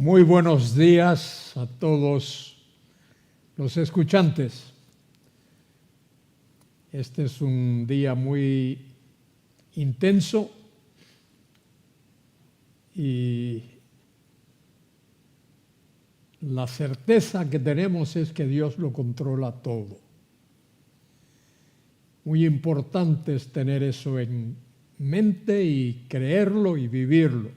Muy buenos días a todos los escuchantes. Este es un día muy intenso y la certeza que tenemos es que Dios lo controla todo. Muy importante es tener eso en mente y creerlo y vivirlo.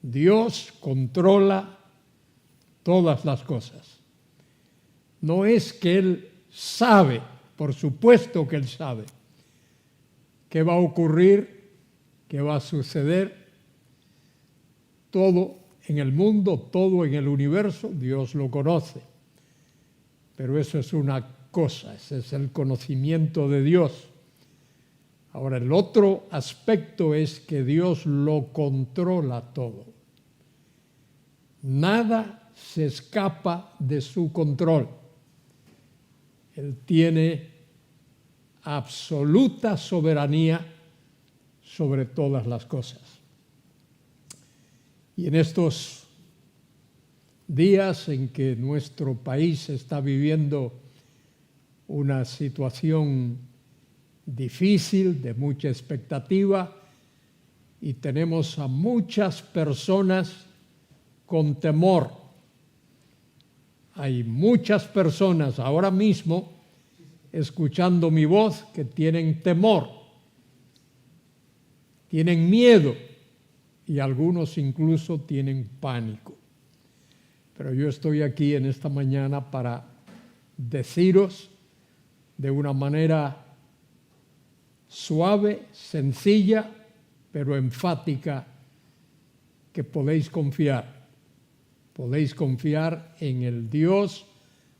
Dios controla todas las cosas. No es que Él sabe, por supuesto que Él sabe, qué va a ocurrir, qué va a suceder. Todo en el mundo, todo en el universo, Dios lo conoce. Pero eso es una cosa, ese es el conocimiento de Dios. Ahora, el otro aspecto es que Dios lo controla todo. Nada se escapa de su control. Él tiene absoluta soberanía sobre todas las cosas. Y en estos días en que nuestro país está viviendo una situación difícil, de mucha expectativa, y tenemos a muchas personas con temor. Hay muchas personas ahora mismo escuchando mi voz que tienen temor, tienen miedo y algunos incluso tienen pánico. Pero yo estoy aquí en esta mañana para deciros de una manera suave, sencilla, pero enfática, que podéis confiar. Podéis confiar en el Dios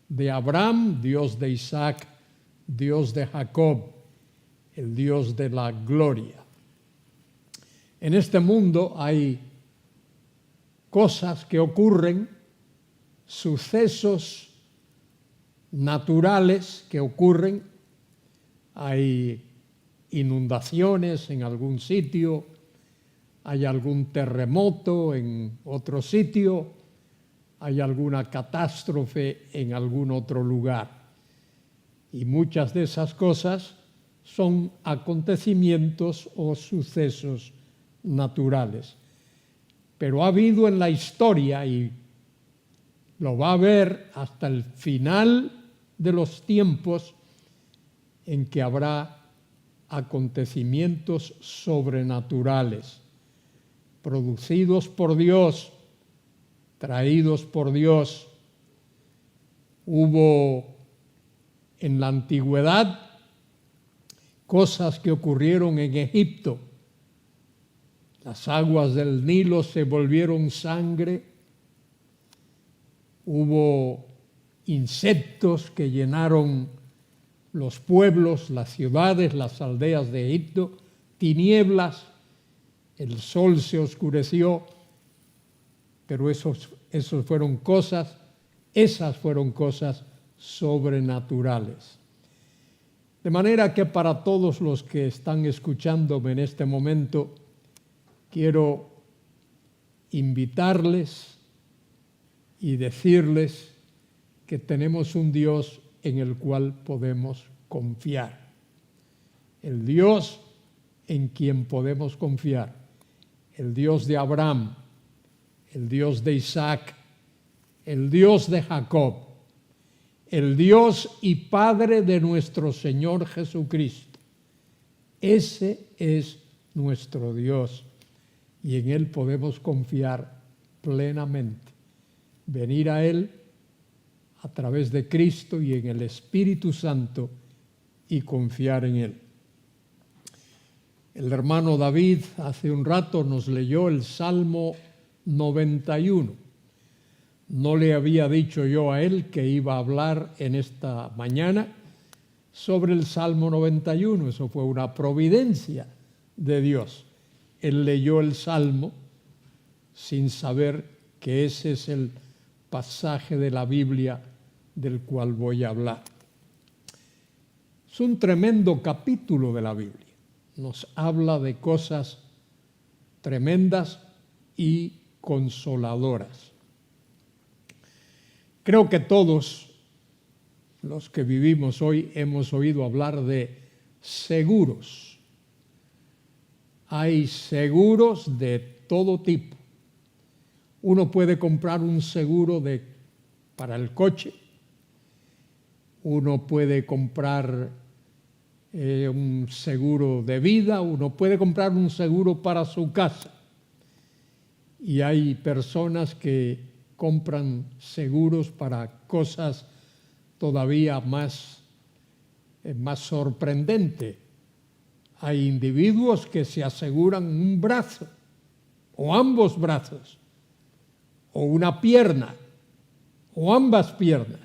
de Abraham, Dios de Isaac, Dios de Jacob, el Dios de la gloria. En este mundo hay cosas que ocurren, sucesos naturales que ocurren. Hay inundaciones en algún sitio, hay algún terremoto en otro sitio, hay alguna catástrofe en algún otro lugar. Y muchas de esas cosas son acontecimientos o sucesos naturales. Pero ha habido en la historia, y lo va a haber hasta el final de los tiempos, en que habrá acontecimientos sobrenaturales, producidos por Dios, traídos por Dios. Hubo en la antigüedad cosas que ocurrieron en Egipto. Las aguas del Nilo se volvieron sangre. Hubo insectos que llenaron los pueblos, las ciudades, las aldeas de Egipto, tinieblas, el sol se oscureció, pero esas fueron cosas sobrenaturales. De manera que para todos los que están escuchándome en este momento, quiero invitarles y decirles que tenemos un Dios en el cual podemos confiar. El Dios en quien podemos confiar. El Dios de Abraham, el Dios de Isaac, el Dios de Jacob, el Dios y Padre de nuestro Señor Jesucristo. Ese es nuestro Dios y en Él podemos confiar plenamente. Venir a Él a través de Cristo y en el Espíritu Santo y confiar en Él. El hermano David hace un rato nos leyó el Salmo 91. No le había dicho yo a él que iba a hablar en esta mañana sobre el Salmo 91. Eso fue una providencia de Dios. Él leyó el Salmo sin saber que ese es el pasaje de la Biblia del cual voy a hablar. Es un tremendo capítulo de la Biblia. Nos habla de cosas tremendas y consoladoras. Creo que todos los que vivimos hoy hemos oído hablar de seguros. Hay seguros de todo tipo. Uno puede comprar un seguro para el coche, uno puede comprar un seguro de vida, uno puede comprar un seguro para su casa. Y hay personas que compran seguros para cosas todavía más sorprendentes. Hay individuos que se aseguran un brazo, o ambos brazos, o una pierna, o ambas piernas.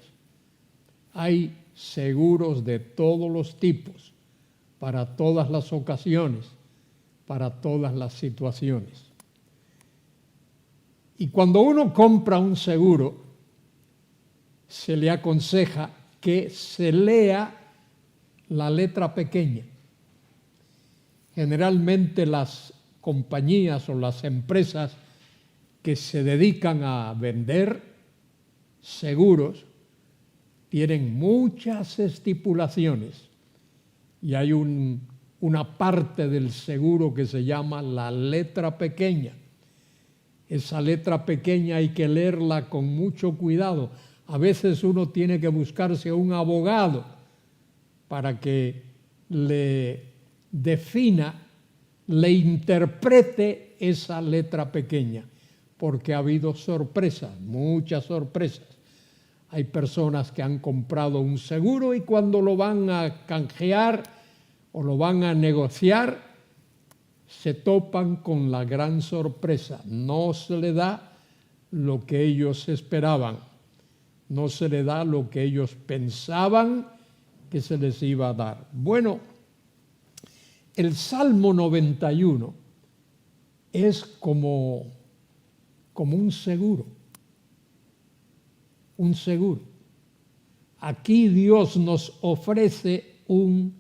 Hay seguros de todos los tipos, para todas las ocasiones, para todas las situaciones. Y cuando uno compra un seguro, se le aconseja que se lea la letra pequeña. Generalmente las compañías o las empresas que se dedican a vender seguros tienen muchas estipulaciones y hay una parte del seguro que se llama la letra pequeña. Esa letra pequeña hay que leerla con mucho cuidado. A veces uno tiene que buscarse un abogado para que le defina, le interprete esa letra pequeña, porque ha habido sorpresas, muchas sorpresas. Hay personas que han comprado un seguro y cuando lo van a canjear o lo van a negociar, se topan con la gran sorpresa. No se le da lo que ellos esperaban, no se le da lo que ellos pensaban que se les iba a dar. Bueno, el Salmo 91 es como un seguro. Un seguro. Aquí Dios nos ofrece un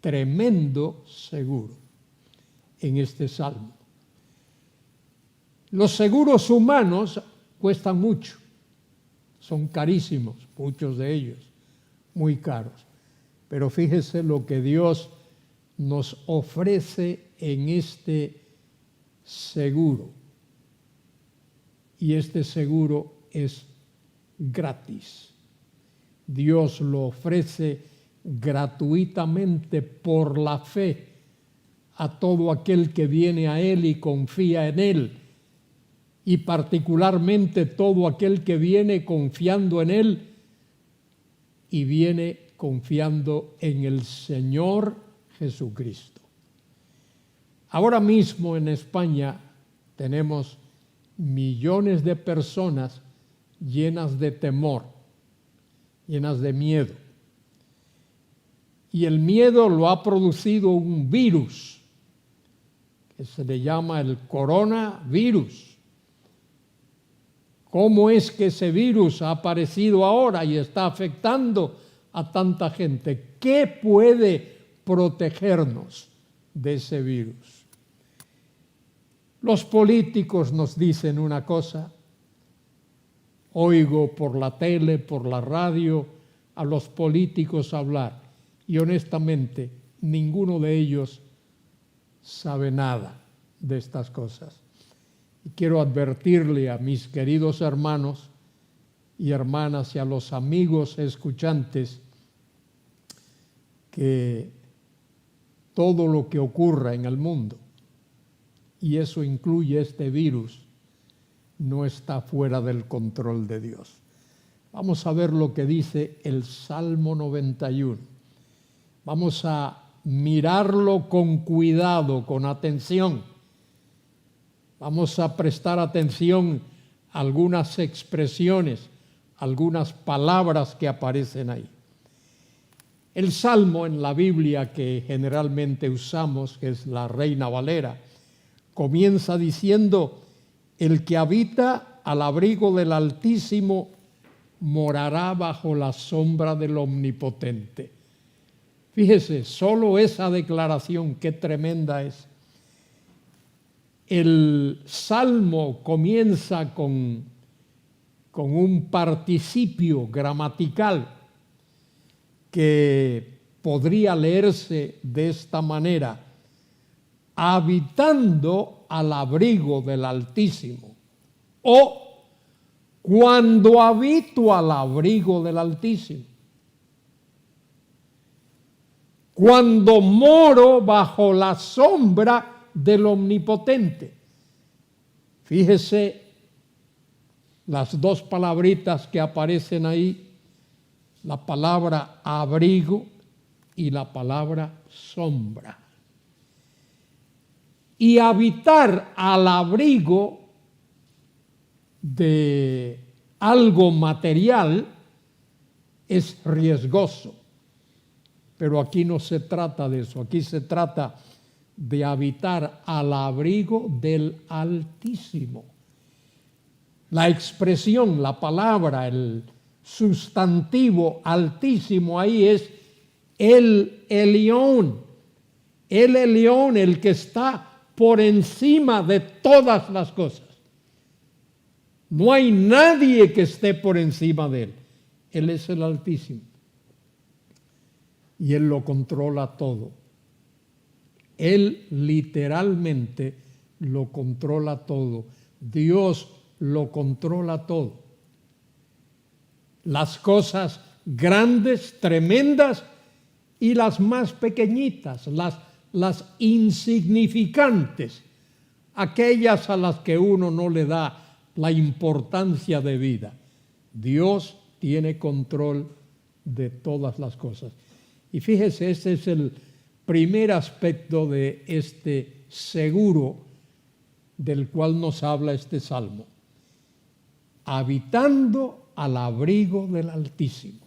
tremendo seguro en este salmo. Los seguros humanos cuestan mucho, son carísimos, muchos de ellos, muy caros. Pero fíjese lo que Dios nos ofrece en este seguro. Y este seguro es gratis. Dios lo ofrece gratuitamente por la fe a todo aquel que viene a Él y confía en Él, y particularmente todo aquel que viene confiando en Él y viene confiando en el Señor Jesucristo. Ahora mismo en España tenemos millones de personas llenas de temor, llenas de miedo. Y el miedo lo ha producido un virus que se le llama el coronavirus. ¿Cómo es que ese virus ha aparecido ahora y está afectando a tanta gente? ¿Qué puede protegernos de ese virus? Los políticos nos dicen una cosa. Oigo por la tele, por la radio, a los políticos hablar y honestamente ninguno de ellos sabe nada de estas cosas. Y quiero advertirle a mis queridos hermanos y hermanas y a los amigos escuchantes que todo lo que ocurra en el mundo, y eso incluye este virus, no está fuera del control de Dios. Vamos a ver lo que dice el Salmo 91. Vamos a mirarlo con cuidado, con atención. Vamos a prestar atención a algunas expresiones, algunas palabras que aparecen ahí. El Salmo en la Biblia que generalmente usamos, que es la Reina Valera, comienza diciendo: el que habita al abrigo del Altísimo morará bajo la sombra del Omnipotente. Fíjese, solo esa declaración, qué tremenda es. el salmo comienza con un participio gramatical que podría leerse de esta manera: habitando al abrigo del Altísimo, o cuando habito al abrigo del Altísimo, cuando moro bajo la sombra del Omnipotente. Fíjese las dos palabritas que aparecen ahí, la palabra abrigo y la palabra sombra. Y habitar al abrigo de algo material es riesgoso, pero aquí no se trata de eso, aquí se trata de habitar al abrigo del Altísimo. La expresión, la palabra, el sustantivo Altísimo ahí es el Elión, el que está por encima de todas las cosas. No hay nadie que esté por encima de él. Él es el Altísimo. Y él lo controla todo. Él literalmente lo controla todo. Dios lo controla todo. Las cosas grandes, tremendas, y las más pequeñitas, las insignificantes, aquellas a las que uno no le da la importancia de vida. Dios tiene control de todas las cosas. Y fíjese, este es el primer aspecto de este seguro del cual nos habla este salmo. Habitando al abrigo del Altísimo.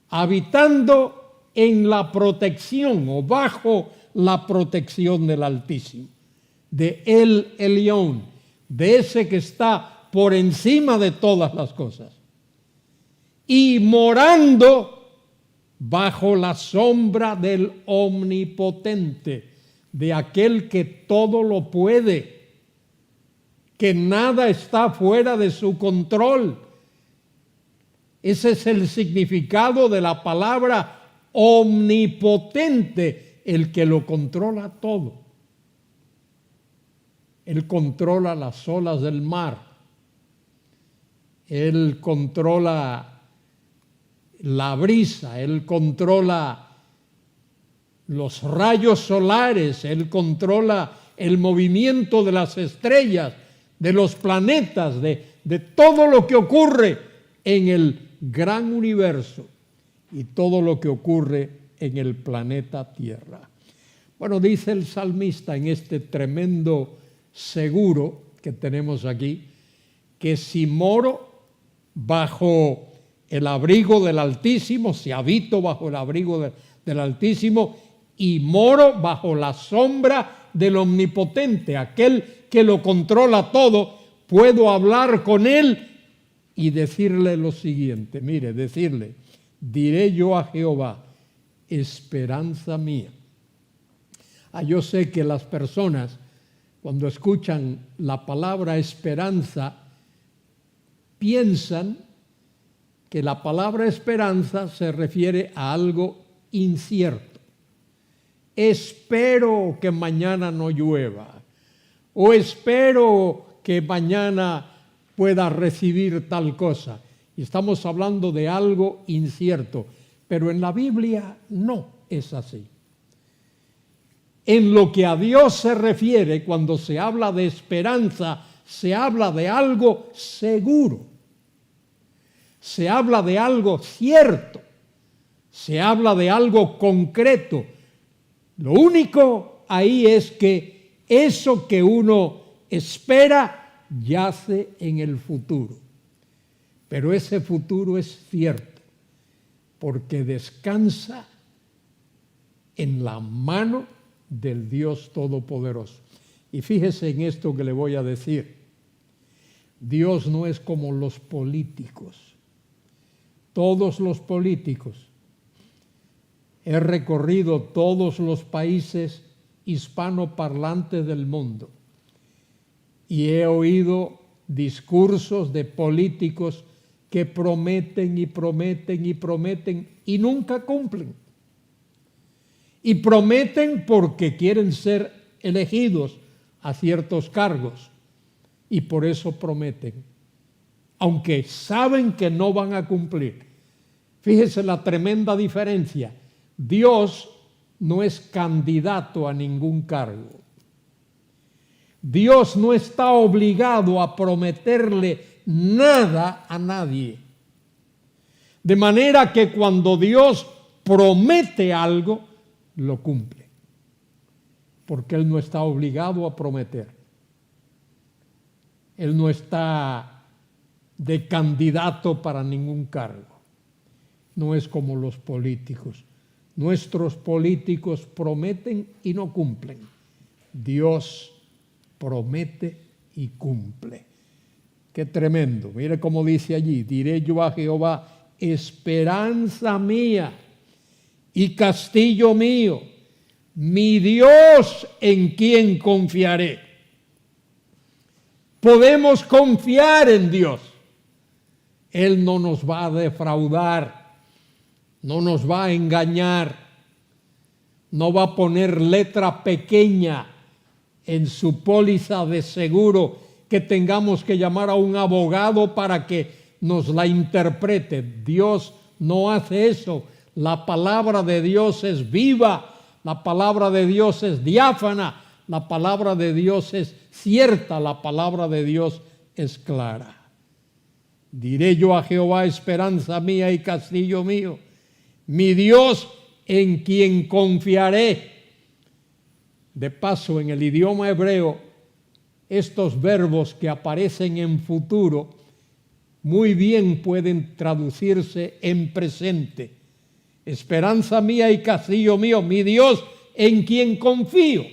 Habitando en la protección o bajo la protección del Altísimo, de El Elión, de ese que está por encima de todas las cosas, y morando bajo la sombra del Omnipotente, de aquel que todo lo puede, que nada está fuera de su control. Ese es el significado de la palabra omnipotente, el que lo controla todo. Él controla las olas del mar. Él controla la brisa. Él controla los rayos solares. Él controla el movimiento de las estrellas, de los planetas, de todo lo que ocurre en el gran universo y todo lo que ocurre en el planeta Tierra. Bueno, dice el salmista en este tremendo seguro que tenemos aquí, que si moro bajo el abrigo del Altísimo, si habito bajo el abrigo del Altísimo y moro bajo la sombra del Omnipotente, aquel que lo controla todo, puedo hablar con él y decirle lo siguiente, mire, decirle, diré yo a Jehová, esperanza mía. Yo sé que las personas, cuando escuchan la palabra esperanza, piensan que la palabra esperanza se refiere a algo incierto. Espero que mañana no llueva, o espero que mañana pueda recibir tal cosa. Y estamos hablando de algo incierto, pero en la Biblia no es así. En lo que a Dios se refiere, cuando se habla de esperanza, se habla de algo seguro, se habla de algo cierto, se habla de algo concreto. Lo único ahí es que eso que uno espera yace en el futuro, pero ese futuro es cierto, porque descansa en la mano del Dios Todopoderoso. Y fíjese en esto que le voy a decir. Dios no es como los políticos. Todos los políticos, he recorrido todos los países hispanoparlantes del mundo y he oído discursos de políticos que prometen y prometen y prometen y nunca cumplen. Y prometen porque quieren ser elegidos a ciertos cargos y por eso prometen, aunque saben que no van a cumplir. Fíjese la tremenda diferencia. Dios no es candidato a ningún cargo. Dios no está obligado a prometerle nada a nadie. De manera que cuando Dios promete algo, lo cumple. Porque Él no está obligado a prometer. Él no está de candidato para ningún cargo. No es como los políticos. Nuestros políticos prometen y no cumplen. Dios promete y cumple. Qué tremendo. Mire cómo dice allí: diré yo a Jehová, esperanza mía y castillo mío, mi Dios en quien confiaré. Podemos confiar en Dios. Él no nos va a defraudar, no nos va a engañar, no va a poner letra pequeña en su póliza de seguro que tengamos que llamar a un abogado para que nos la interprete. Dios no hace eso. La palabra de Dios es viva, la palabra de Dios es diáfana, la palabra de Dios es cierta, la palabra de Dios es clara. Diré yo a Jehová, esperanza mía y castillo mío, mi Dios en quien confiaré. De paso, en el idioma hebreo, estos verbos que aparecen en futuro muy bien pueden traducirse en presente. Esperanza mía y castillo mío, mi Dios en quien confío.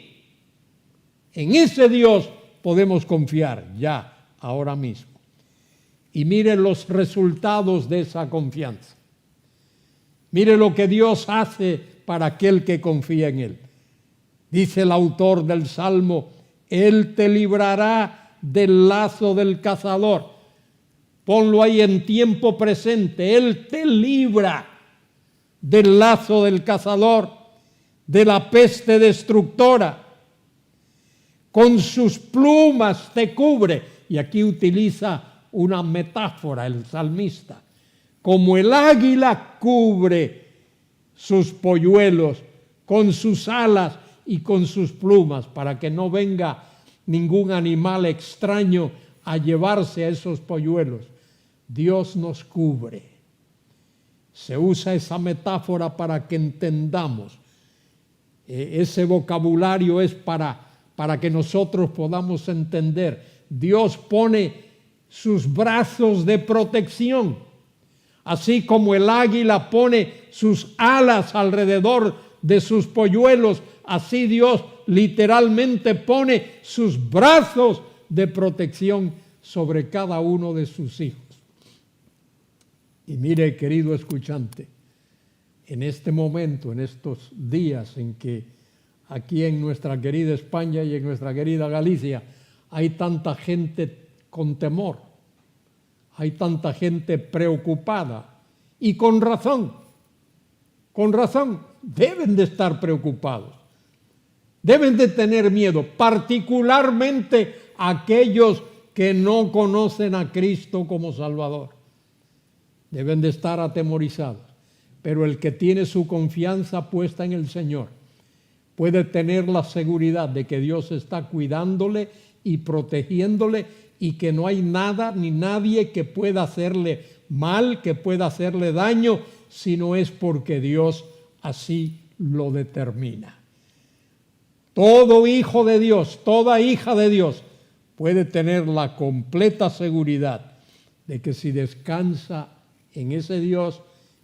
En ese Dios podemos confiar ya, ahora mismo. Y mire los resultados de esa confianza. Mire lo que Dios hace para aquel que confía en Él. Dice el autor del Salmo, Él te librará del lazo del cazador. Ponlo ahí en tiempo presente. Él te libra del lazo del cazador, de la peste destructora. Con sus plumas te cubre. Y aquí utiliza una metáfora el salmista. Como el águila cubre sus polluelos con sus alas y con sus plumas, para que no venga ningún animal extraño a llevarse a esos polluelos. Dios nos cubre. Se usa esa metáfora para que entendamos. Ese vocabulario es para que nosotros podamos entender. Dios pone sus brazos de protección, así como el águila pone sus alas alrededor de sus polluelos, así Dios literalmente pone sus brazos de protección sobre cada uno de sus hijos. Y mire, querido escuchante, en este momento, en estos días en que aquí en nuestra querida España y en nuestra querida Galicia hay tanta gente con temor, hay tanta gente preocupada, y con razón, deben de estar preocupados, deben de tener miedo, particularmente aquellos que no conocen a Cristo como Salvador. Deben de estar atemorizados, pero el que tiene su confianza puesta en el Señor puede tener la seguridad de que Dios está cuidándole y protegiéndole y que no hay nada ni nadie que pueda hacerle mal, que pueda hacerle daño, si no es porque Dios así lo determina. Todo hijo de Dios, toda hija de Dios puede tener la completa seguridad de que si descansa en ese Dios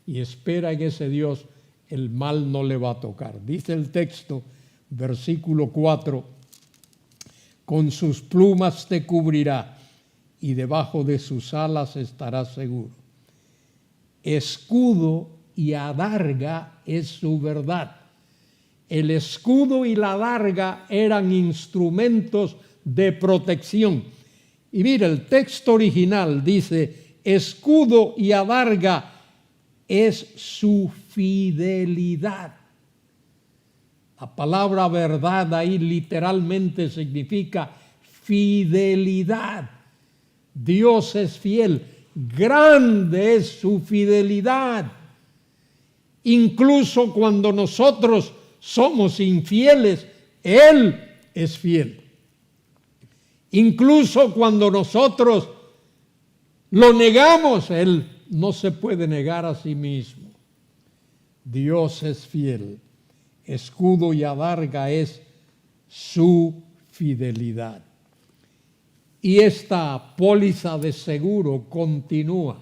y espera en ese Dios, el mal no le va a tocar. Dice el texto, versículo 4, con sus plumas te cubrirá y debajo de sus alas estarás seguro. Escudo y adarga es su verdad. El escudo y la adarga eran instrumentos de protección. Y mira, el texto original dice, escudo y adarga es su fidelidad. La palabra verdad ahí literalmente significa fidelidad. Dios es fiel, grande es su fidelidad. Incluso cuando nosotros somos infieles, Él es fiel. Incluso cuando nosotros lo negamos, Él no se puede negar a sí mismo. Dios es fiel. Escudo y adarga es su fidelidad. Y esta póliza de seguro continúa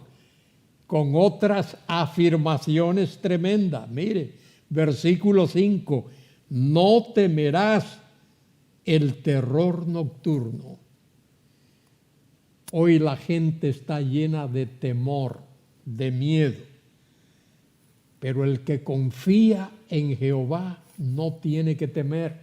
con otras afirmaciones tremendas. Mire, versículo 5, no temerás el terror nocturno. Hoy la gente está llena de temor, de miedo, pero el que confía en Jehová no tiene que temer.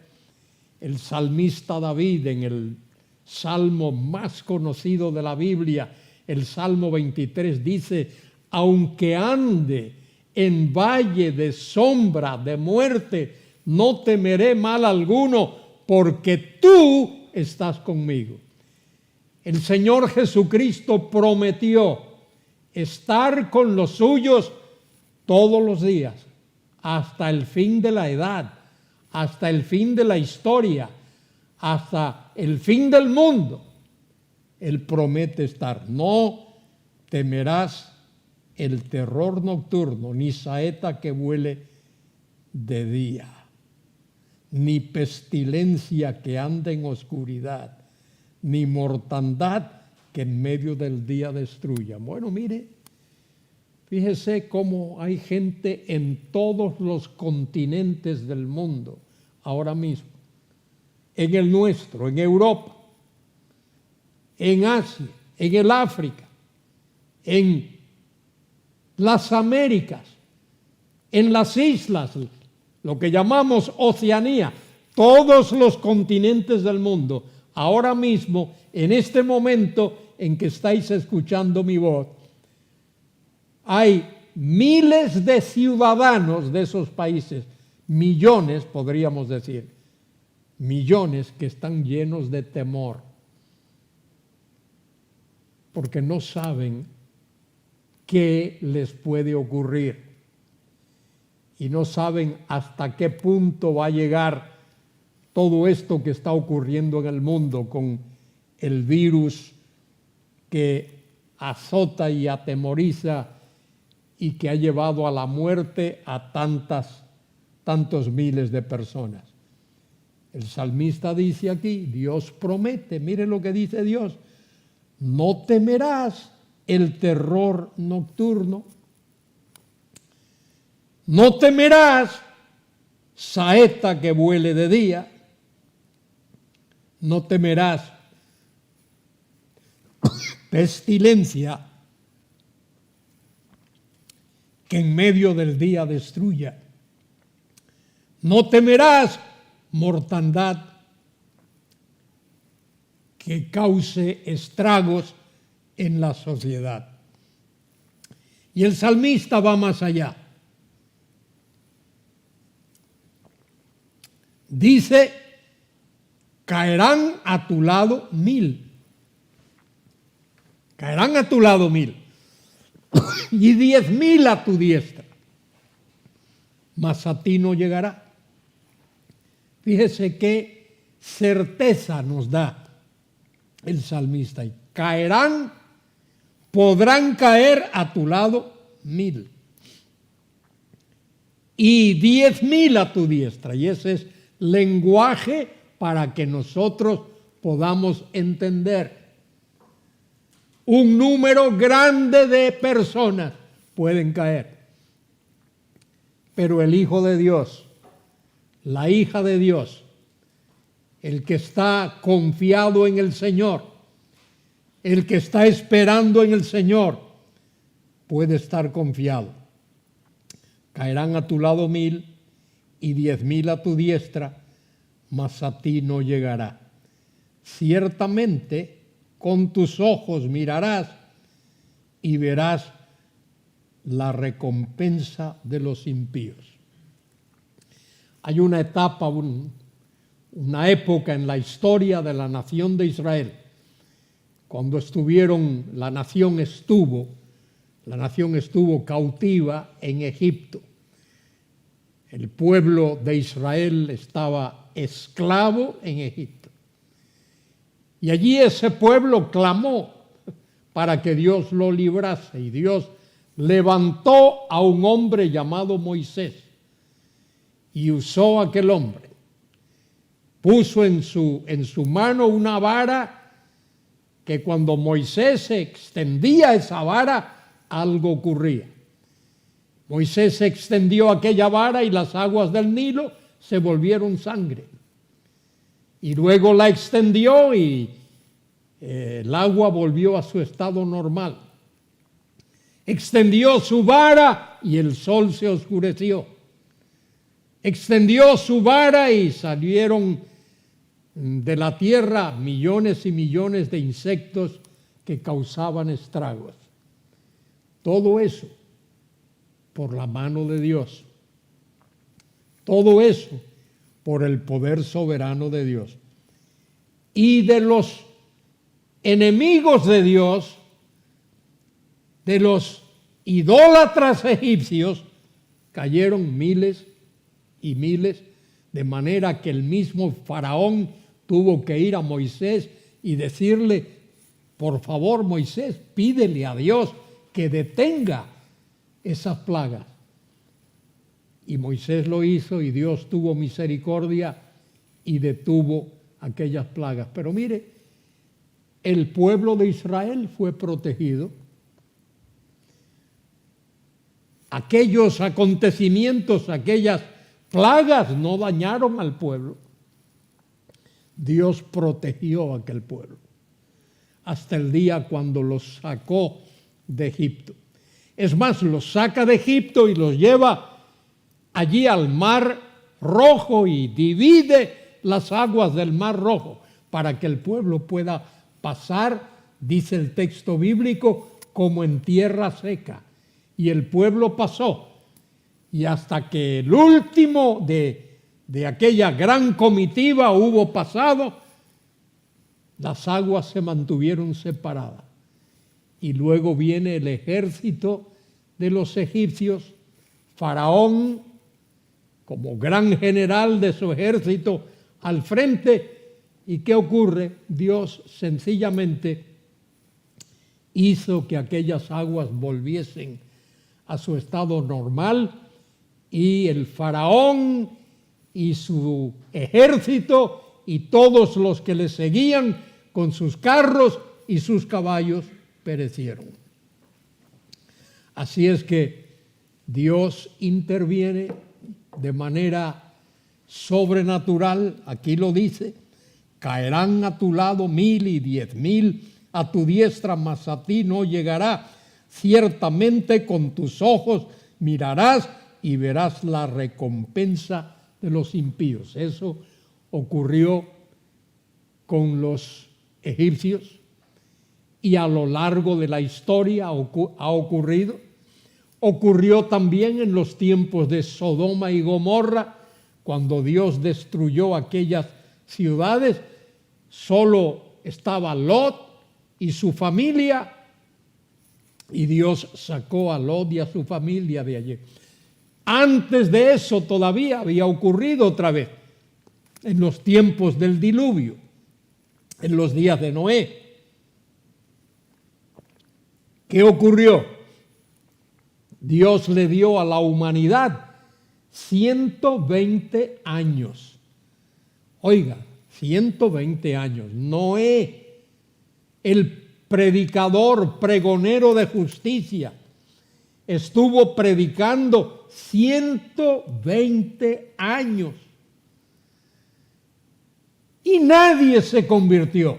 El salmista David, en el salmo más conocido de la Biblia, el Salmo 23, dice, aunque ande en valle de sombra de muerte, no temeré mal alguno, porque tú estás conmigo. El Señor Jesucristo prometió estar con los suyos todos los días, hasta el fin de la edad, hasta el fin de la historia, hasta el fin del mundo. Él promete estar. No temerás el terror nocturno, ni saeta que vuele de día, ni pestilencia que anda en oscuridad, ni mortandad que en medio del día destruya. Bueno, mire, fíjese cómo hay gente en todos los continentes del mundo ahora mismo, en el nuestro, en Europa, en Asia, en el África, en las Américas, en las islas, lo que llamamos Oceanía, todos los continentes del mundo, ahora mismo, en este momento en que estáis escuchando mi voz, hay miles de ciudadanos de esos países, millones podríamos decir, millones que están llenos de temor, porque no saben qué les puede ocurrir y no saben hasta qué punto va a llegar todo esto que está ocurriendo en el mundo con el virus que azota y atemoriza y que ha llevado a la muerte a tantos miles de personas. El salmista dice aquí, Dios promete, mire lo que dice Dios, no temerás el terror nocturno, no temerás saeta que vuele de día, no temerás pestilencia que en medio del día destruya, no temerás mortandad que cause estragos en la sociedad. Y el salmista va más allá. Dice, caerán a tu lado 1000. Caerán a tu lado 1000. Y 10,000 a tu diestra. Mas a ti no llegará. Fíjese qué certeza nos da el salmista. Y caerán, podrán caer a tu lado 1000. Y 10,000 a tu diestra. Y ese es lenguaje para que nosotros podamos entender. Un número grande de personas pueden caer. Pero el Hijo de Dios, la hija de Dios, el que está confiado en el Señor, el que está esperando en el Señor, puede estar confiado. Caerán a tu lado 1000 y 10,000 a tu diestra, mas a ti no llegará. Ciertamente con tus ojos mirarás y verás la recompensa de los impíos. Hay una etapa, una época en la historia de la nación de Israel, cuando la nación estuvo cautiva en Egipto. El pueblo de Israel estaba esclavo en Egipto. Y allí ese pueblo clamó para que Dios lo librase, y Dios levantó a un hombre llamado Moisés y usó a aquel hombre. Puso en su mano una vara que cuando Moisés extendía esa vara, algo ocurría. Moisés extendió aquella vara y las aguas del Nilo se volvieron sangre. Y luego la extendió y el agua volvió a su estado normal. Extendió su vara y el sol se oscureció. Extendió su vara y salieron de la tierra millones y millones de insectos que causaban estragos. Todo eso por la mano de Dios. Todo eso por el poder soberano de Dios. Y de los enemigos de Dios, de los idólatras egipcios, cayeron miles y miles, de manera que el mismo faraón tuvo que ir a Moisés y decirle: por favor, Moisés, pídele a Dios que detenga esas plagas. Y Moisés lo hizo y Dios tuvo misericordia y detuvo aquellas plagas. Pero mire, el pueblo de Israel fue protegido. Aquellos acontecimientos, aquellas plagas no dañaron al pueblo. Dios protegió a aquel pueblo hasta el día cuando los sacó de Egipto. Es más, los saca de Egipto y los lleva allí al Mar Rojo y divide las aguas del Mar Rojo para que el pueblo pueda pasar, dice el texto bíblico, como en tierra seca. Y el pueblo pasó, y hasta que el último de aquella gran comitiva hubo pasado, las aguas se mantuvieron separadas. Y luego viene el ejército de los egipcios, Faraón como gran general de su ejército al frente. ¿Y qué ocurre? Dios sencillamente hizo que aquellas aguas volviesen a su estado normal, y el faraón y su ejército y todos los que le seguían con sus carros y sus caballos perecieron. Así es que Dios interviene de manera sobrenatural. Aquí lo dice: caerán a tu lado 1,000 y 10,000 a tu diestra, mas a ti no llegará. Ciertamente con tus ojos mirarás y verás la recompensa de los impíos. Eso ocurrió con los egipcios y a lo largo de la historia ha ocurrido. Ocurrió también en los tiempos de Sodoma y Gomorra, cuando Dios destruyó aquellas ciudades. Solo estaba Lot y su familia, y Dios sacó a Lot y a su familia de allí. Antes de eso todavía había ocurrido otra vez, en los tiempos del diluvio, en los días de Noé. ¿Qué ocurrió? Dios le dio a la humanidad 120 años. Oiga, 120 años. Noé, el predicador, pregonero de justicia, estuvo predicando 120 años. Y nadie se convirtió.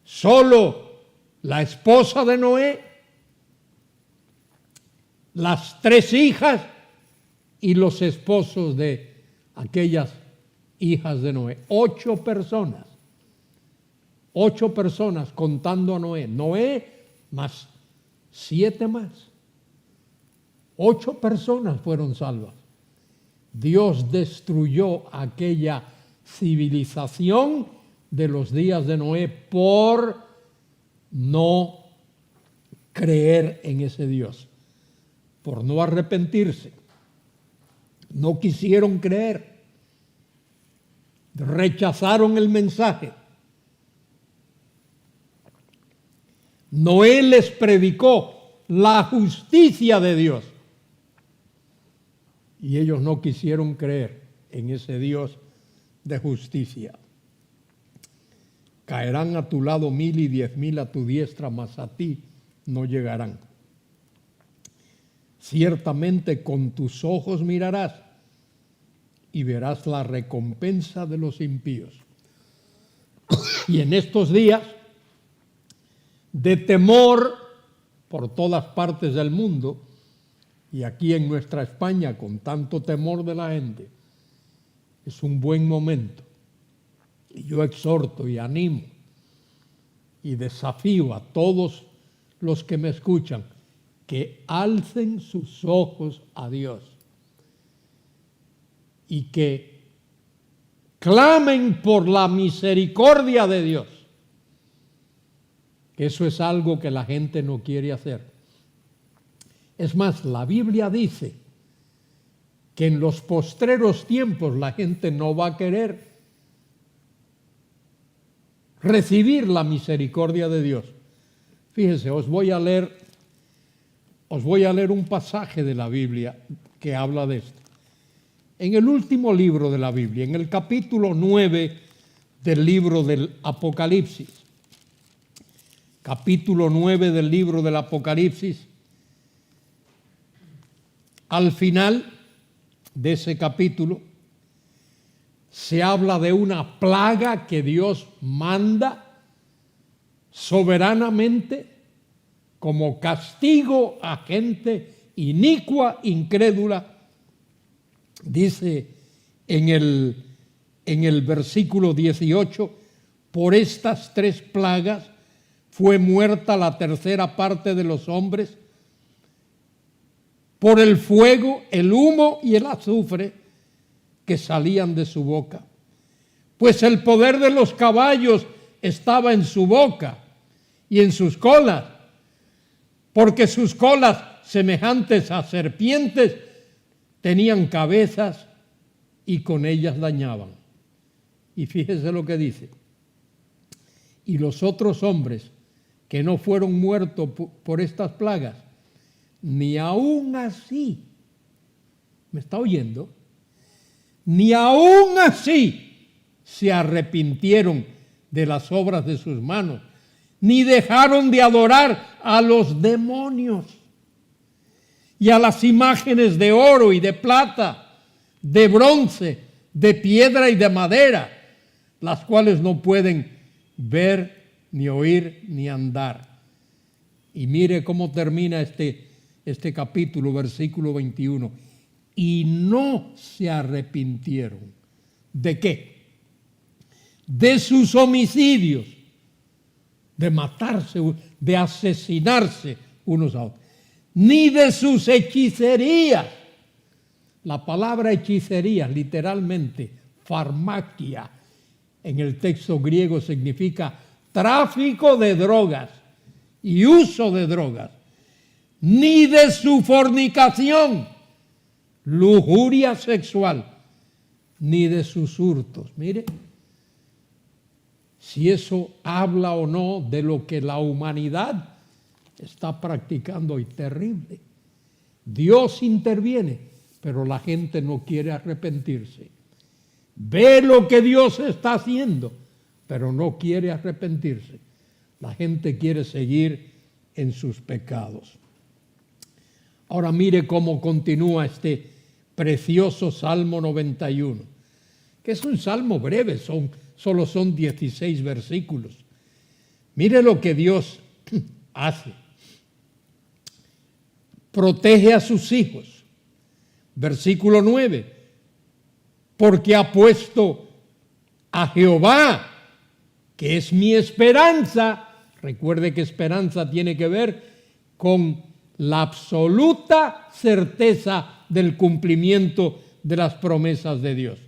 Solo la esposa de Noé, las 3 hijas y los esposos de aquellas hijas de Noé. 8 personas. 8 personas contando a Noé. Noé más 7 más. 8 personas fueron salvas. Dios destruyó aquella civilización de los días de Noé por no creer en ese Dios, por no arrepentirse. No quisieron creer, rechazaron el mensaje. Noé les predicó la justicia de Dios y ellos no quisieron creer en ese Dios de justicia. Caerán a tu lado 1000 y 10,000 a tu diestra, mas a ti no llegarán. Ciertamente con tus ojos mirarás y verás la recompensa de los impíos. Y en estos días de temor por todas partes del mundo, y aquí en nuestra España con tanto temor de la gente, es un buen momento. Y yo exhorto y animo y desafío a todos los que me escuchan que alcen sus ojos a Dios y que clamen por la misericordia de Dios. Eso es algo que la gente no quiere hacer. Es más, la Biblia dice que en los postreros tiempos la gente no va a querer recibir la misericordia de Dios. Fíjense, os voy a leer un pasaje de la Biblia que habla de esto. En el último libro de la Biblia, en el capítulo 9 del libro del Apocalipsis, capítulo 9 del libro del Apocalipsis, al final de ese capítulo se habla de una plaga que Dios manda soberanamente como castigo a gente inicua, incrédula. Dice en el versículo 18, por estas 3 plagas fue muerta la tercera parte de los hombres, por el fuego, el humo y el azufre que salían de su boca. Pues el poder de los caballos estaba en su boca y en sus colas, porque sus colas, semejantes a serpientes, tenían cabezas y con ellas dañaban. Y fíjese lo que dice. Y los otros hombres que no fueron muertos por estas plagas, ni aún así, ¿me está oyendo? Ni aún así se arrepintieron de las obras de sus manos, ni dejaron de adorar a los demonios y a las imágenes de oro y de plata, de bronce, de piedra y de madera, las cuales no pueden ver, ni oír, ni andar. Y mire cómo termina este capítulo, versículo 21. Y no se arrepintieron. ¿De qué? De sus homicidios, de matarse, de asesinarse unos a otros, ni de sus hechicerías. La palabra hechicería, literalmente, farmaquia, en el texto griego significa tráfico de drogas y uso de drogas, ni de su fornicación, lujuria sexual, ni de sus hurtos. Mire, si eso habla o no de lo que la humanidad está practicando hoy, terrible. Dios interviene, pero la gente no quiere arrepentirse. Ve lo que Dios está haciendo, pero no quiere arrepentirse. La gente quiere seguir en sus pecados. Ahora mire cómo continúa este precioso Salmo 91, que es un salmo breve, solo son 16 versículos. Mire lo que Dios hace. Protege a sus hijos, Versículo 9. Porque ha puesto a Jehová, que es mi esperanza. Recuerde que esperanza tiene que ver con la absoluta certeza del cumplimiento de las promesas de Dios.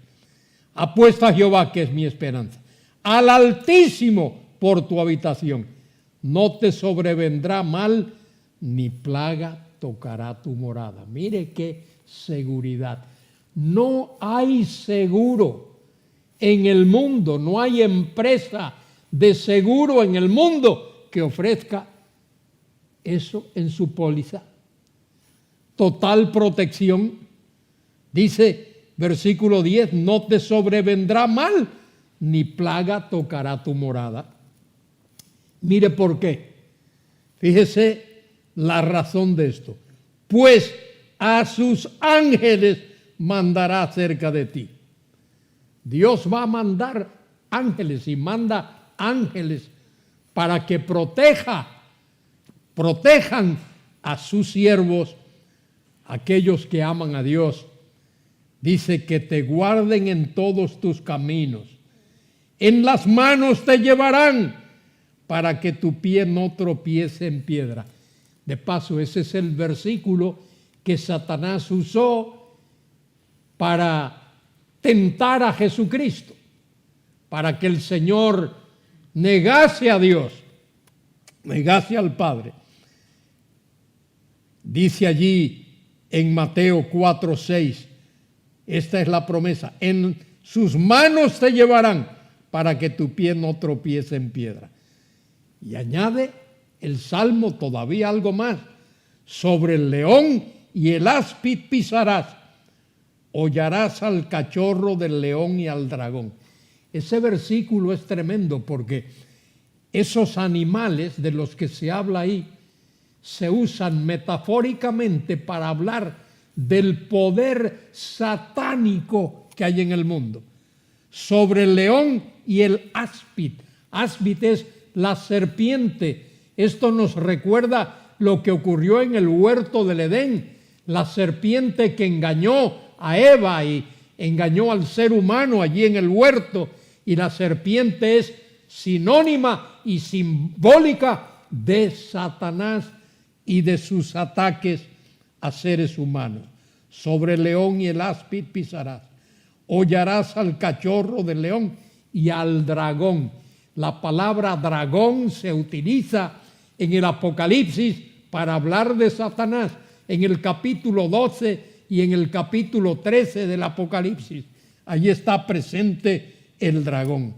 Ha puesto a Jehová, que es mi esperanza, al Altísimo por tu habitación. No te sobrevendrá mal, ni plaga tocará tu morada. Mire qué seguridad. No hay seguro en el mundo, no hay empresa de seguro en el mundo que ofrezca eso en su póliza. Total protección. Dice versículo 10, no te sobrevendrá mal, ni plaga tocará tu morada. Mire por qué. Fíjese la razón de esto. Pues a sus ángeles mandará acerca de ti. Dios va a mandar ángeles y manda ángeles para que protejan a sus siervos, aquellos que aman a Dios. Dice que te guarden en todos tus caminos. En las manos te llevarán para que tu pie no tropiece en piedra. De paso, ese es el versículo que Satanás usó para tentar a Jesucristo, para que el Señor negase a Dios, negase al Padre. Dice allí en Mateo 4:6, esta es la promesa, en sus manos te llevarán para que tu pie no tropiece en piedra. Y añade el Salmo todavía algo más, sobre el león y el áspid pisarás, hollarás al cachorro del león y al dragón. Ese versículo es tremendo porque esos animales de los que se habla ahí se usan metafóricamente para hablar del poder satánico que hay en el mundo. Sobre el león y el áspid. Áspid es la serpiente. Esto nos recuerda lo que ocurrió en el huerto del Edén. La serpiente que engañó a Eva y engañó al ser humano allí en el huerto. Y la serpiente es sinónima y simbólica de Satanás y de sus ataques a seres humanos. Sobre el león y el áspid pisarás. Hollarás al cachorro del león y al dragón. La palabra dragón se utiliza en el Apocalipsis para hablar de Satanás. En el capítulo 12 y en el capítulo 13 del Apocalipsis. Allí está presente el dragón.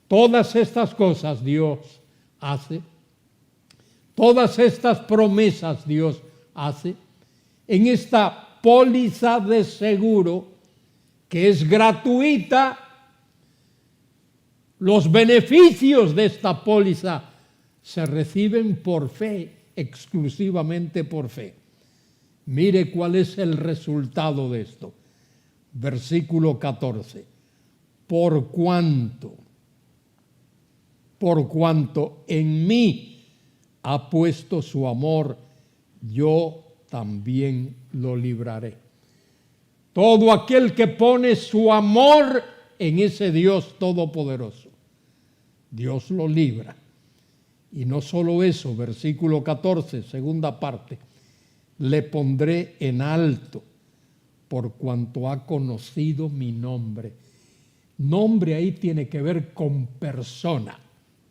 Todas estas cosas Dios hace. Todas estas promesas Dios hace en esta póliza de seguro que es gratuita. Los beneficios de esta póliza se reciben por fe, exclusivamente por fe. Mire cuál es el resultado de esto. Versículo 14. Por cuanto en mí ha puesto su amor, yo también lo libraré. Todo aquel que pone su amor en ese Dios todopoderoso, Dios lo libra. Y no solo eso, versículo 14, segunda parte, le pondré en alto por cuanto ha conocido mi nombre. Nombre ahí tiene que ver con persona.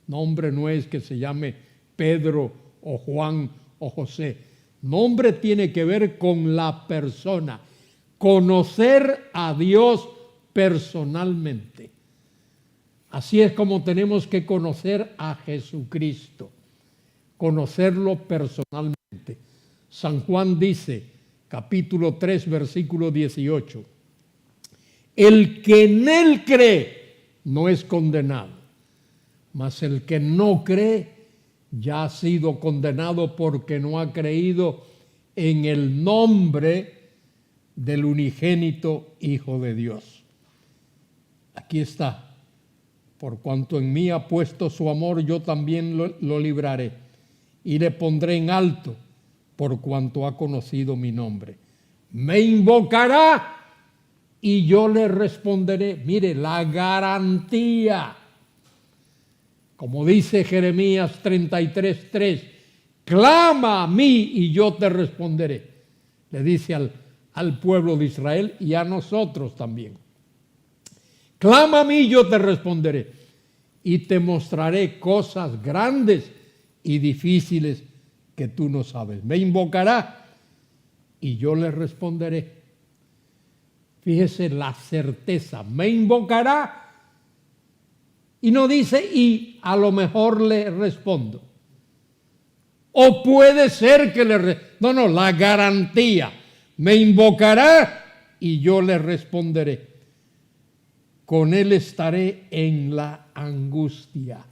Nombre no es que se llame Pedro o Juan o José. Nombre tiene que ver con la persona. Conocer a Dios personalmente. Así es como tenemos que conocer a Jesucristo. Conocerlo personalmente. San Juan dice, capítulo 3, versículo 18, el que en él cree no es condenado, mas el que no cree ya ha sido condenado porque no ha creído en el nombre del unigénito Hijo de Dios. Aquí está. Por cuanto en mí ha puesto su amor, yo también lo libraré y le pondré en alto por cuanto ha conocido mi nombre. Me invocará y yo le responderé. Mire, la garantía. Como dice Jeremías 33:3, clama a mí y yo te responderé. Le dice al pueblo de Israel y a nosotros también. Clama a mí y yo te responderé. Y te mostraré cosas grandes y difíciles que tú no sabes. Me invocará y yo le responderé. Fíjese la certeza. Me invocará y no dice y a lo mejor le respondo. O puede ser que no, la garantía. Me invocará y yo le responderé. Con él estaré en la angustia.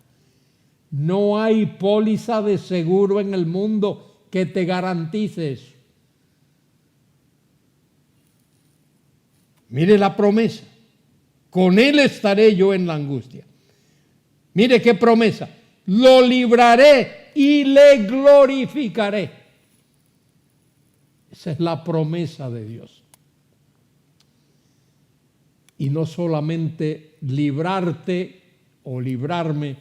No hay póliza de seguro en el mundo que te garantice eso. Mire la promesa. Con él estaré yo en la angustia. Mire qué promesa. Lo libraré y le glorificaré. Esa es la promesa de Dios. Y no solamente librarte o librarme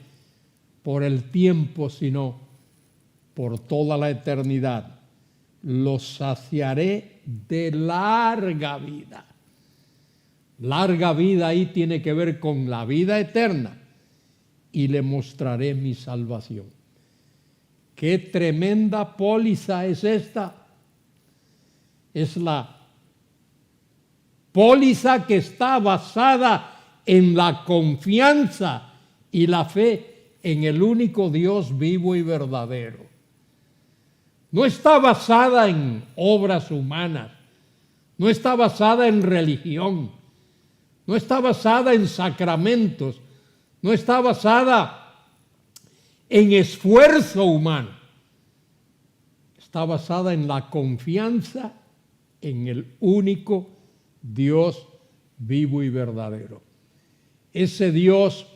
por el tiempo, sino por toda la eternidad. Los saciaré de larga vida. Larga vida ahí tiene que ver con la vida eterna. Y le mostraré mi salvación. Qué tremenda póliza es esta. Es la póliza que está basada en la confianza y la fe en el único Dios vivo y verdadero. No está basada en obras humanas, no está basada en religión, no está basada en sacramentos, no está basada en esfuerzo humano. Está basada en la confianza en el único Dios vivo y verdadero. Ese Dios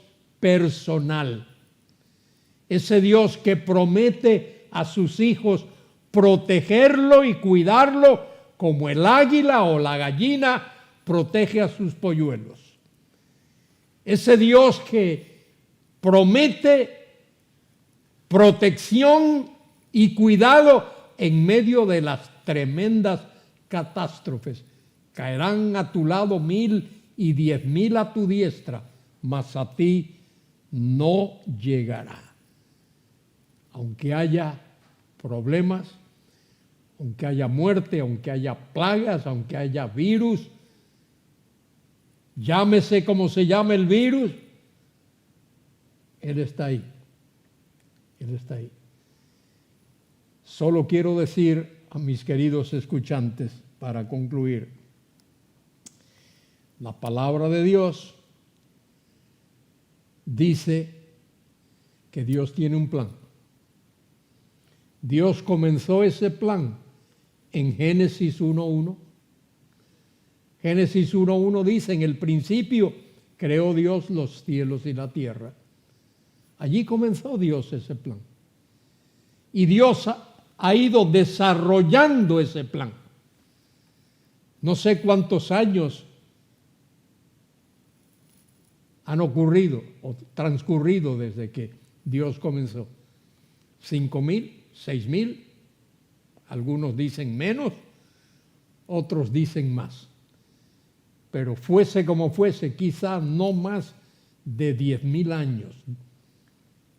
personal. Ese Dios que promete a sus hijos protegerlo y cuidarlo como el águila o la gallina protege a sus polluelos. Ese Dios que promete protección y cuidado en medio de las tremendas catástrofes. Caerán a tu lado 1,000 y 10,000 a tu diestra, mas a ti no llegará. Aunque haya problemas, aunque haya muerte, aunque haya plagas, aunque haya virus, llámese como se llame el virus, Él está ahí. Él está ahí. Solo quiero decir a mis queridos escuchantes, para concluir, la palabra de Dios dice que Dios tiene un plan. Dios comenzó ese plan en Génesis 1:1. Génesis 1:1 dice, en el principio creó Dios los cielos y la tierra. Allí comenzó Dios ese plan. Y Dios ha ido desarrollando ese plan. No sé cuántos años han ocurrido o transcurrido desde que Dios comenzó. 5,000, 6,000, algunos dicen menos, otros dicen más. Pero fuese como fuese, quizá no más de 10,000 años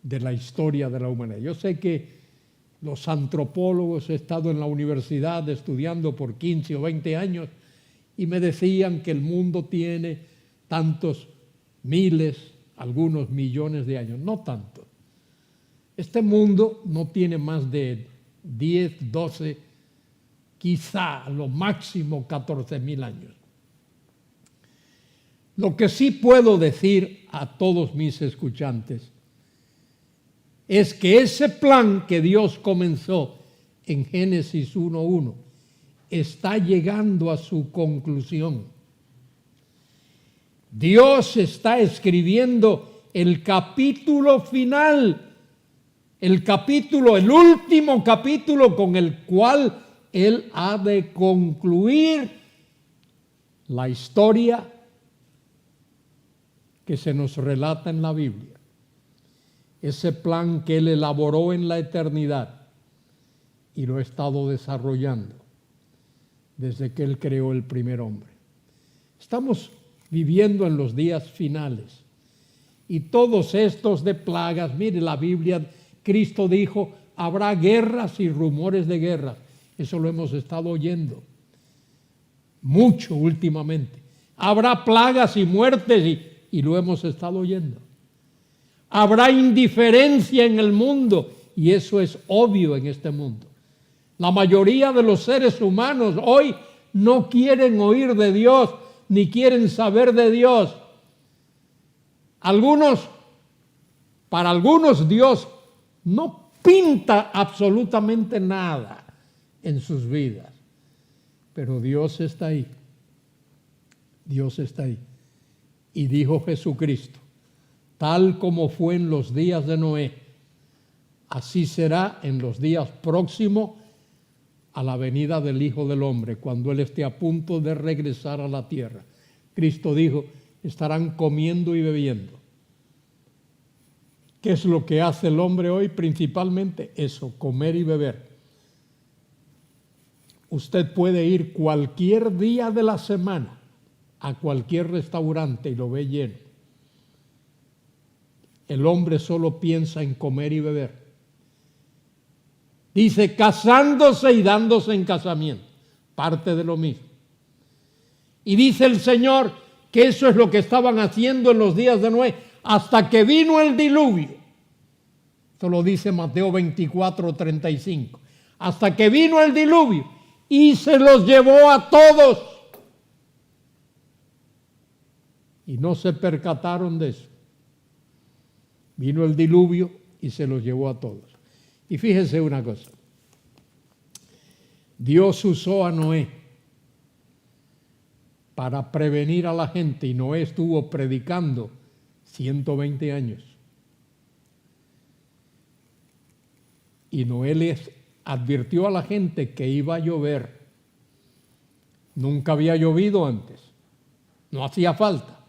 de la historia de la humanidad. Yo sé que los antropólogos, he estado en la universidad estudiando por 15 o 20 años y me decían que el mundo tiene tantos miles, algunos millones de años. No tanto. Este mundo no tiene más de 10, 12, quizá a lo máximo 14,000 años. Lo que sí puedo decir a todos mis escuchantes es que ese plan que Dios comenzó en Génesis 1:1 está llegando a su conclusión. Dios está escribiendo el capítulo final, el último capítulo con el cual Él ha de concluir la historia que se nos relata en la Biblia. Ese plan que Él elaboró en la eternidad y lo ha estado desarrollando desde que Él creó el primer hombre. Estamos viviendo en los días finales y todos estos de plagas, mire la Biblia, Cristo dijo, habrá guerras y rumores de guerras. Eso lo hemos estado oyendo mucho últimamente. Habrá plagas y muertes y lo hemos estado oyendo. Habrá indiferencia en el mundo y eso es obvio en este mundo. La mayoría de los seres humanos hoy no quieren oír de Dios ni quieren saber de Dios. Para algunos Dios no pinta absolutamente nada en sus vidas, pero Dios está ahí. Dios está ahí. Y dijo Jesucristo, tal como fue en los días de Noé, así será en los días próximos a la venida del Hijo del Hombre, cuando Él esté a punto de regresar a la tierra. Cristo dijo, estarán comiendo y bebiendo. ¿Qué es lo que hace el hombre hoy? Principalmente eso, comer y beber. Usted puede ir cualquier día de la semana a cualquier restaurante y lo ve lleno. El hombre solo piensa en comer y beber. Dice casándose y dándose en casamiento, parte de lo mismo. Y dice el Señor que eso es lo que estaban haciendo en los días de Noé, hasta que vino el diluvio. Esto lo dice Mateo 24:35. Hasta que vino el diluvio y se los llevó a todos. Y no se percataron de eso. Vino el diluvio y se los llevó a todos. Y fíjense una cosa. Dios usó a Noé para prevenir a la gente y Noé estuvo predicando 120 años. Y Noé les advirtió a la gente que iba a llover. Nunca había llovido antes. No hacía falta.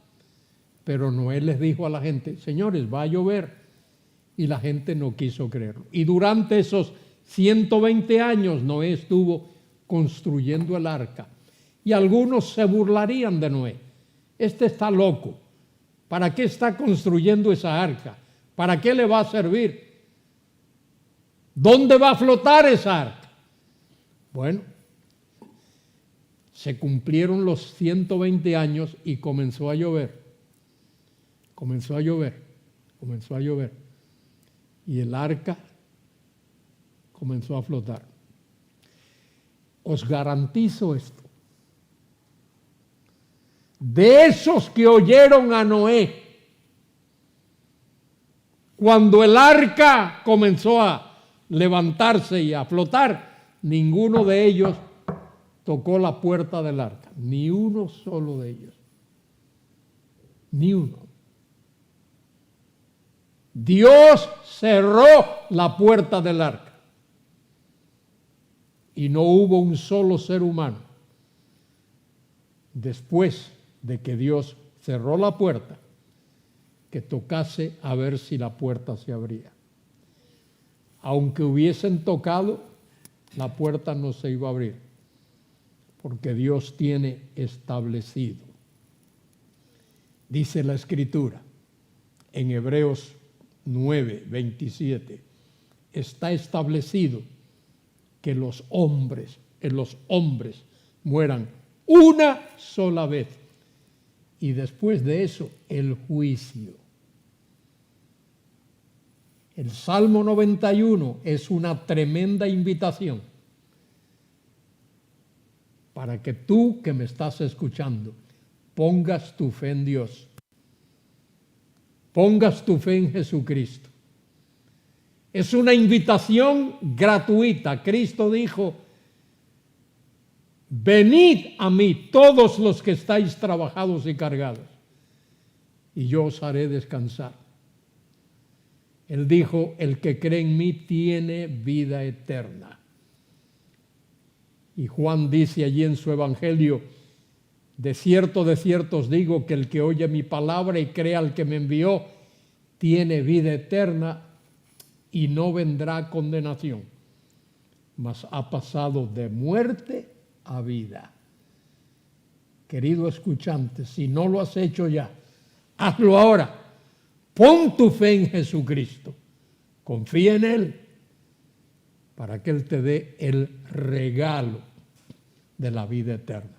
Pero Noé les dijo a la gente, señores, va a llover. Y la gente no quiso creerlo. Y durante esos 120 años Noé estuvo construyendo el arca. Y algunos se burlarían de Noé. Este está loco. ¿Para qué está construyendo esa arca? ¿Para qué le va a servir? ¿Dónde va a flotar esa arca? Bueno, se cumplieron los 120 años y comenzó a llover. Comenzó a llover. Y el arca comenzó a flotar. Os garantizo esto. De esos que oyeron a Noé, cuando el arca comenzó a levantarse y a flotar, ninguno de ellos tocó la puerta del arca. Ni uno solo de ellos. Ni uno. Dios cerró la puerta del arca y no hubo un solo ser humano después de que Dios cerró la puerta que tocase a ver si la puerta se abría. Aunque hubiesen tocado, la puerta no se iba a abrir porque Dios tiene establecido. Dice la Escritura en Hebreos 9:27, está establecido que los hombres mueran una sola vez y después de eso el juicio. El Salmo 91 es una tremenda invitación para que tú que me estás escuchando pongas tu fe en Dios. Pongas tu fe en Jesucristo. Es una invitación gratuita. Cristo dijo, venid a mí todos los que estáis trabajados y cargados, y yo os haré descansar. Él dijo, el que cree en mí tiene vida eterna. Y Juan dice allí en su evangelio: de cierto os digo que el que oye mi palabra y crea al que me envió, tiene vida eterna y no vendrá a condenación, mas ha pasado de muerte a vida. Querido escuchante, si no lo has hecho ya, hazlo ahora. Pon tu fe en Jesucristo. Confía en Él para que Él te dé el regalo de la vida eterna.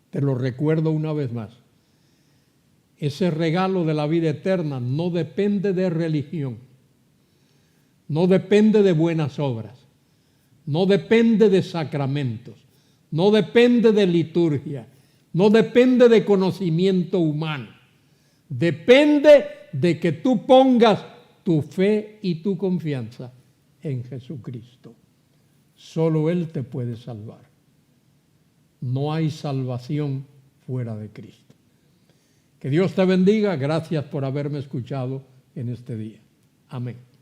Te lo recuerdo una vez más. Ese regalo de la vida eterna no depende de religión, no depende de buenas obras, no depende de sacramentos, no depende de liturgia, no depende de conocimiento humano. Depende de que tú pongas tu fe y tu confianza en Jesucristo. Solo Él te puede salvar. No hay salvación fuera de Cristo. Que Dios te bendiga. Gracias por haberme escuchado en este día. Amén.